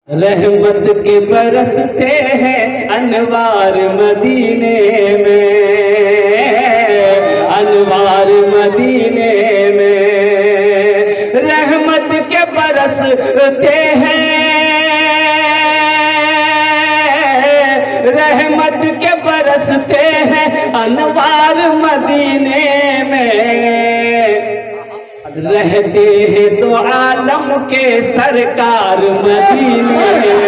रहमत के बरसते हैं अनवार मदीने में, अनवार मदीने में। रहमत के बरसते हैं, रहमत के बरसते हैं अनवार मदीने में। रहते हैं तो आलम के सरकार मदीने में,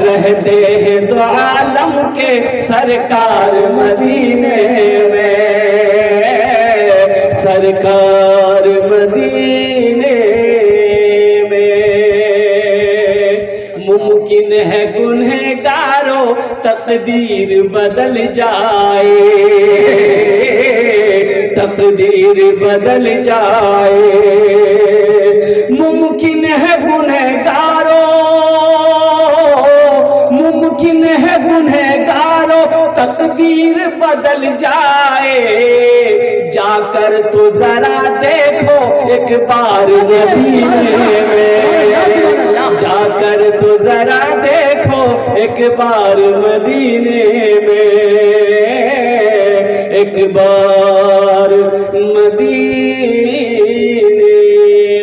रहते हैं तो आलम के सरकार मदीने में, सरकार मदीने में। मुमकिन है गुनहगारों तकदीर बदल जाए, तकदीर बदल जाए। मुमकिन है गुनहगारों, मुमकिन है गुनहगारों तकदीर बदल जाए। जाकर तो जरा देखो एक बार मदीने में, जाकर तो जरा देखो एक बार मदीने में, एक बार मदीने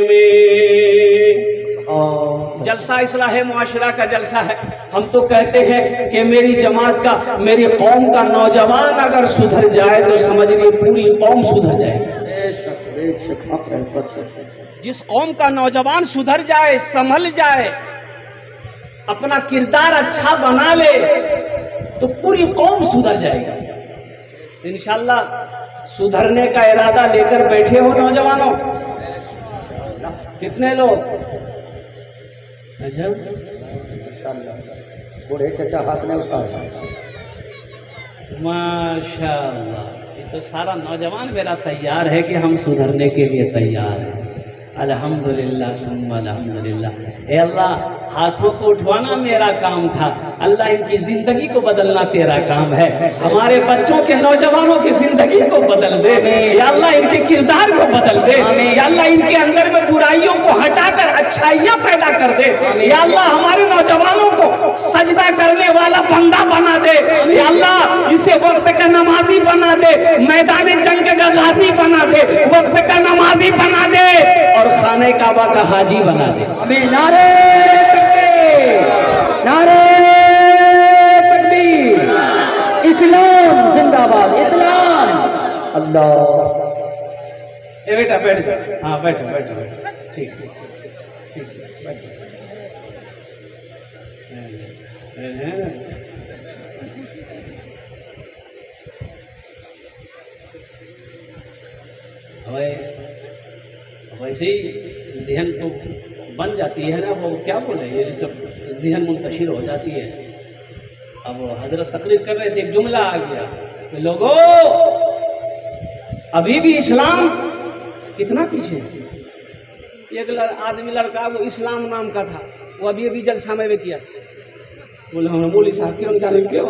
में। जलसा इस्लाह मुआशरा का जलसा है। हम तो कहते हैं कि मेरी जमात का, मेरी कौम का नौजवान अगर सुधर जाए तो समझ लीजिए पूरी कौम सुधर जाए। जिस कौम का नौजवान सुधर जाए, संभल जाए, अपना किरदार अच्छा बना ले तो पूरी कौम सुधर जाएगी। इंशाअल्लाह सुधरने का इरादा लेकर बैठे हो नौजवानों? कितने लोग? बूढ़े चचा हाथ में उठा। माशाअल्लाह, ये तो सारा नौजवान मेरा तैयार है कि हम सुधरने के लिए तैयार हैं। अल्हम्दुलिल्लाह सुम्मा अल्हम्दुलिल्लाह। ए अल्लाह, हाथों को उठवाना मेरा काम था, अल्लाह इनकी जिंदगी को बदलना तेरा काम है। हमारे बच्चों के, नौजवानों की जिंदगी को बदल दे या अल्लाह, इनके किरदार को बदल दे या अल्लाह, इनके अंदर में बुराइयों को हटाकर अच्छाइयां पैदा कर दे या अल्लाह। हमारे नौजवानों को सजदा करने वाला बंदा बना दे या अल्लाह। इसे वक्त का नमाजी बना दे, मैदान जंग का गाजी बना दे, वक्त का नमाजी बना दे और खाने काबा का हाजी बना दे। हमें नारे नारे तकबीर, इस्लाम जिंदाबाद, इस्लाम। अल्लाह। ए बेटा बैठ जाओ। हाँ बैठो बैठो बैठो, ठीक ठीक बैठो। वैसे ही जहन तो बन जाती है ना, वो क्या बोले, ये सब जहन मुंतशिर हो जाती है। अब हजरत तकरीर कर रहे थे, एक जुमला आ गया, लोगों अभी भी इस्लाम कितना पीछे है। एक आदमी लड़का, वो इस्लाम नाम का था, वो अभी अभी जलसा में किया, बोले हमें मौलवी साहब क्यों जाने क्यों,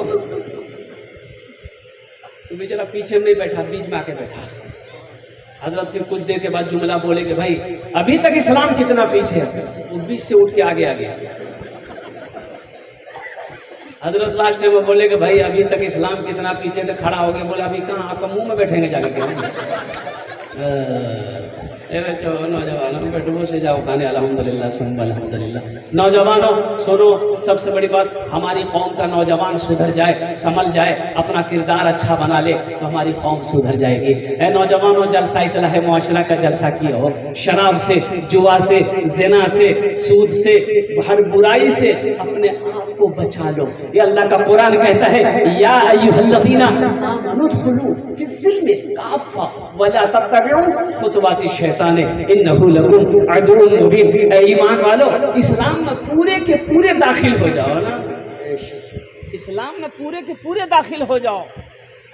तो बेचारा पीछे में नहीं बैठा, बीच में आके बैठा। हजरत फिर कुछ देर के बाद जुमला बोले कि भाई अभी तक इस्लाम कितना पीछे है, वो बीच से उठ के आगे आ गया। हजरत लास्ट में बोले कि भाई अभी तक इस्लाम कितना पीछे, तो खड़ा हो गया, बोला अभी कहाँ, आपका मुंह में बैठेंगे जाके क्या? नौजवानों बैठो से जाओ खाने, अल्हम्दुलिल्लाह सुम्मा अल्हम्दुलिल्लाह। नौजवानों सुनो, सबसे बड़ी बात, हमारी कौम का नौजवान सुधर जाए, संभल जाए, अपना किरदार अच्छा बना ले तो हमारी कौम सुधर जाएगी। ऐ नौजवानों, जलसा इस्लाह मुआशरा का जलसा किया हो। शराब से, जुआ से, ज़िना से, सूद से, हर बुराई से अपने आप को बचा लो। ये अल्लाह का कुरान कहता है, या अय्युहल्लज़ीना आमनू उद्खुलू फिस्सिल्मि काफ़ा वला तत्तबिउ खुतवाति शैतान इन्नहु लकुम अदुव्वुन मुबीन। ईमान वालो, इस्लाम में पूरे के पूरे दाखिल हो जाओ ना, इस्लाम में पूरे के पूरे दाखिल हो जाओ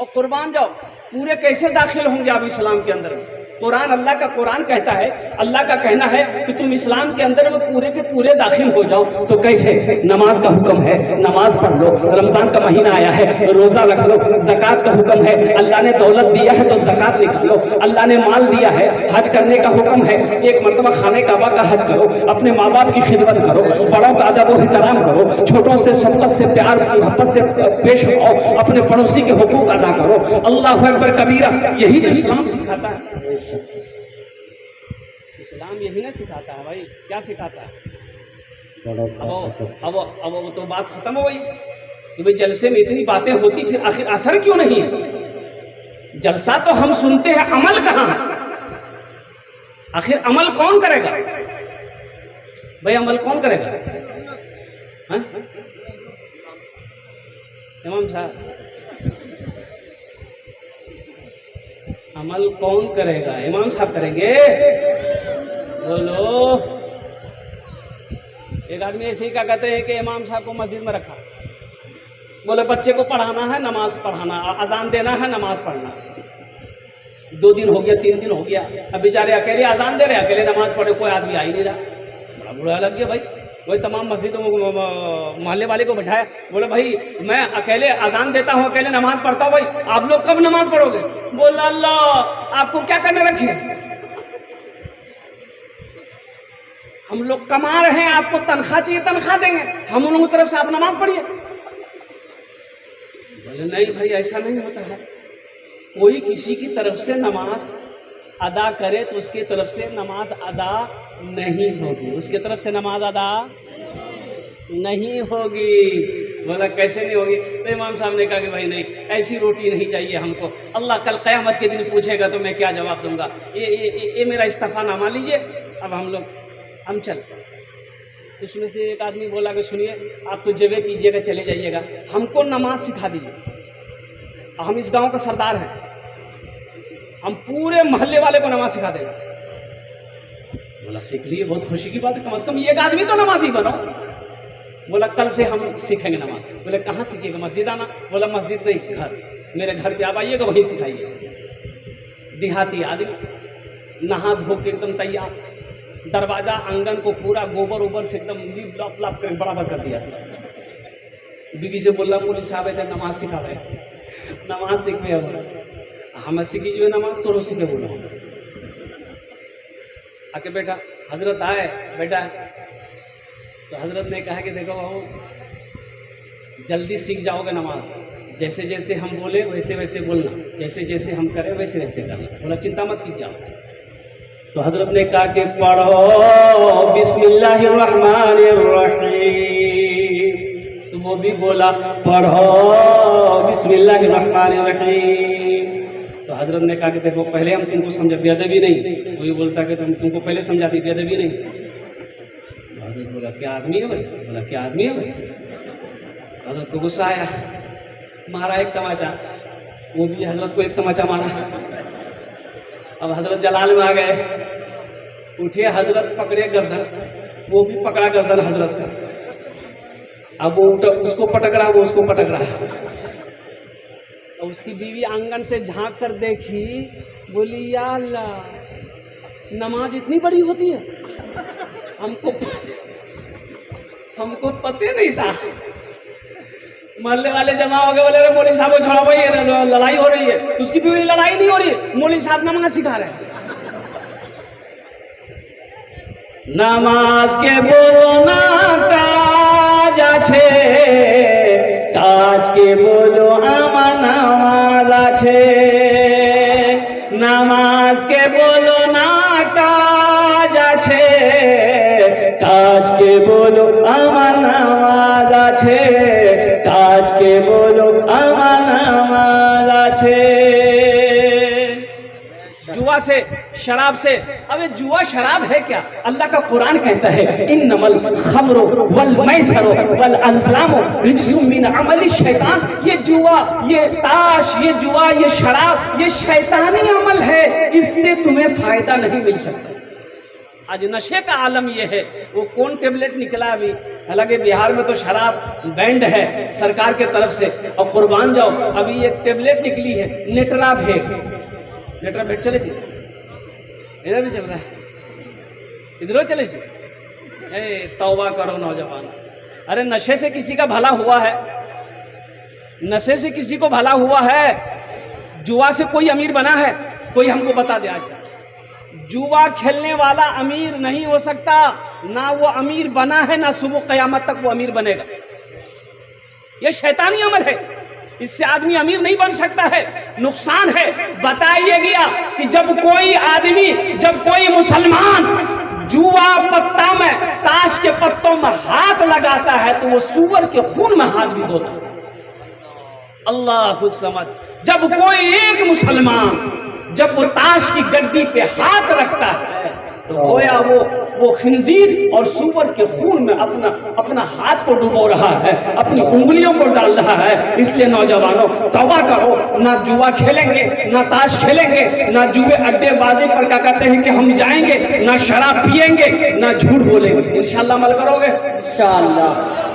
और कुर्बान जाओ। पूरे कैसे दाखिल होंगे आप इस्लाम के अंदर? कुरान, अल्लाह का कुरान कहता है, अल्लाह का कहना है कि तुम इस्लाम के अंदर में पूरे के पूरे दाखिल हो जाओ। तो कैसे? नमाज का हुक्म है, नमाज पढ़ लो, रमजान का महीना आया है, रोजा रख लो, ज़कात का हुक्म है, अल्लाह ने दौलत दिया है तो ज़कात निकालो, अल्लाह ने माल दिया है, हज करने का हुक्म है, एक मरतबा खाने काबा का हज करो, अपने माँ बाप की खिदमत करो, बड़ा अदब व एहतराम करो, छोटों से शफकत से प्यार मोहब्बत से पेश आओ, अपने पड़ोसी के हुकूक अदा करो। अल्लाह अकबर कबीरा, यही तो इस्लाम सिखाता है। इस्लाम यही ना सिखाता है भाई, क्या सिखाता है? अब वो तो बात खत्म हो गई कि भाई जलसे में इतनी बातें होती, फिर आखिर असर क्यों नहीं है? जलसा तो हम सुनते हैं, अमल कहाँ है? आखिर अमल कौन करेगा भाई? अमल कौन करेगा? हाँ? इमाम साहब, अमल कौन करेगा? इमाम साहब करेंगे? बोलो। एक आदमी ऐसे ही क्या कहते हैं कि इमाम साहब को मस्जिद में रखा, बोले बच्चे को पढ़ाना है, नमाज पढ़ाना, अजान देना है, नमाज पढ़ना। 2 दिन हो गया, 3 दिन हो गया, अब बेचारे अकेले अजान दे रहे, अकेले नमाज पढ़े, कोई आदमी आ ही नहीं रहा। बड़ा बुरा लग गया भाई। वही तमाम मस्जिदों में मोहल्ले वाले को बैठाया, बोले भाई मैं अकेले अजान देता हूँ, अकेले नमाज पढ़ता हूँ, भाई आप लोग कब नमाज पढ़ोगे? बोला अल्लाह आपको क्या करने रखे? हम लोग कमा रहे हैं, आपको तनख्वाह चाहिए, तनख्वाह देंगे, हम उन लोगों की तरफ से आप नमाज पढ़िए। बोले नहीं भाई ऐसा नहीं होता है। कोई किसी की तरफ से नमाज अदा करे तो उसकी तरफ से नमाज अदा नहीं होगी, उसकी तरफ से नमाज अदा नहीं होगी। बोला कैसे नहीं होगी? तो इमाम साहब ने कहा कि भाई नहीं, ऐसी रोटी नहीं चाहिए हमको। अल्लाह कल क़यामत के दिन पूछेगा तो मैं क्या जवाब दूंगा? ये मेरा इस्तीफ़ानामा लीजिए, अब हम चल। उसमें से एक आदमी बोला कि सुनिए आप तो जबे कीजिएगा, चले जाइएगा, हमको नमाज सिखा दीजिए। हम इस गांव का सरदार हैं, हम पूरे मोहल्ले वाले को नमाज सिखा देंगे। बोला सीख लिए, बहुत खुशी की बात है, कम से कम एक आदमी तो नमाजी बनो। बोला कल से हम सीखेंगे नमाज। बोले कहाँ सीखेगा? मस्जिद आना। बोला मस्जिद नहीं, घर, मेरे घर पे आप आइएगा, वहीं सिखाइए। देहाती आदमी नहा धो के एकदम तैयार, दरवाजा आंगन को पूरा गोबर उबर से एकदम लाप लाप कर बराबर कर दिया। बीबी से बोला पुलिस साहब इधर नमाज सिखा रहे, नमाज सीखे। हमें सीखी जो नमाज तो सीखे। बोला आके बेटा हजरत आए बेटा, तो हजरत ने कहा कि देखो बाबू जल्दी सीख जाओगे नमाज, जैसे जैसे हम बोले वैसे वैसे बोलना, जैसे जैसे हम करें वैसे वैसे करना। बोला चिंता मत कीजिए। तो हजरत ने कहा कि पढ़ो बिस्मिल्लाहिर्रहमानिर्रहीम, तो वो भी बोला पढ़ो बिस्मिल्लाहिर्रहमानिर्रहीम। तो हजरत ने कहा कि देखो पहले हम तुमको समझा, बेअदबी नहीं। वही बोलता कि तुमको पहले समझा दी, बेअदबी नहीं। हजरत बोला क्या आदमी है भाई? बोला क्या आदमी है भाई? हजरत को गुस्सा आया, मारा एक तमाचा। वो भी हजरत को एक तमाचा मारा। अब हजरत जलाल में आ गए, उठे हजरत, पकड़े गर्दन, वो भी पकड़ा गर्दन हजरत का। अब वो उसको पटक रहा, वो उसको पटक रहा। और उसकी बीवी आंगन से झांक कर देखी, बोली या अल्लाह नमाज इतनी बड़ी होती है, हमको पता नहीं था। मोहल्ले वाले जमा हो गए, बोले अरे मौलवी साहब को छोड़ो भाई, लड़ाई हो रही है। उसकी भी लड़ाई नहीं हो रही है, मौलवी साहब नमाज सिखा रहे हैं। नमाज के बोलो ना काज आछे, काज के बोलो आमा नमाज आछे। नमाज के बोलो ना काज आछे, काज के बोलो आमा नमाज आछे, काज के बोलो आमा नमाज आछे। जुआ से, शराब से, अबे जुआ शराब है क्या? अल्लाह का कुरान कहता है इन्नमल खम्रु वल मैसरु वल अज़लामु रिज्सुम मिन अमलि शैतान। ये जुआ, ये ताश, ये जुआ, ये शराब, ये शैतानी अमल है, इससे तुम्हें फायदा नहीं मिल सकता। आज नशे का आलम ये है। वो कौन टेबलेट निकला अभी, हालांकि बिहार में तो शराब बैंड है सरकार के तरफ से, और कुर्बान जाओ अभी एक टेबलेट निकली है नेटरा भेग। नेटरा भेग चले थी, इधर भी चल रहा है, इधर चले थी। तौबा करो नौजवान। अरे नशे से किसी का भला हुआ है? नशे से किसी को भला हुआ है? जुआ से कोई अमीर बना है? कोई हमको बता दे आज। जुआ खेलने वाला अमीर नहीं हो सकता, ना वो अमीर बना है, ना सुबह क़यामत तक वो अमीर बनेगा। ये शैतानी अमल है, इससे आदमी अमीर नहीं बन सकता है, नुकसान है। बताइए गया कि जब कोई आदमी, जब कोई मुसलमान जुआ पत्ता में, ताश के पत्तों में हाथ लगाता है तो वो सूअर के खून में हाथ भी धोता है। अल्लाह समझ, जब कोई एक मुसलमान जब वो ताश की गड्डी पे हाथ रखता है तो गोया वो खिंजीर और सूअर के खून में अपना हाथ को डुबो रहा है, अपनी उंगलियों को डाल रहा है। इसलिए नौजवानों तौबा करो, ना जुआ खेलेंगे, ना ताश खेलेंगे, ना जुए अड्डेबाजी पर क्या कहते हैं कि हम जाएंगे, ना शराब पिएंगे, ना झूठ बोलेंगे। इंशाअल्लाह अमल करोगे? इंशाअल्लाह।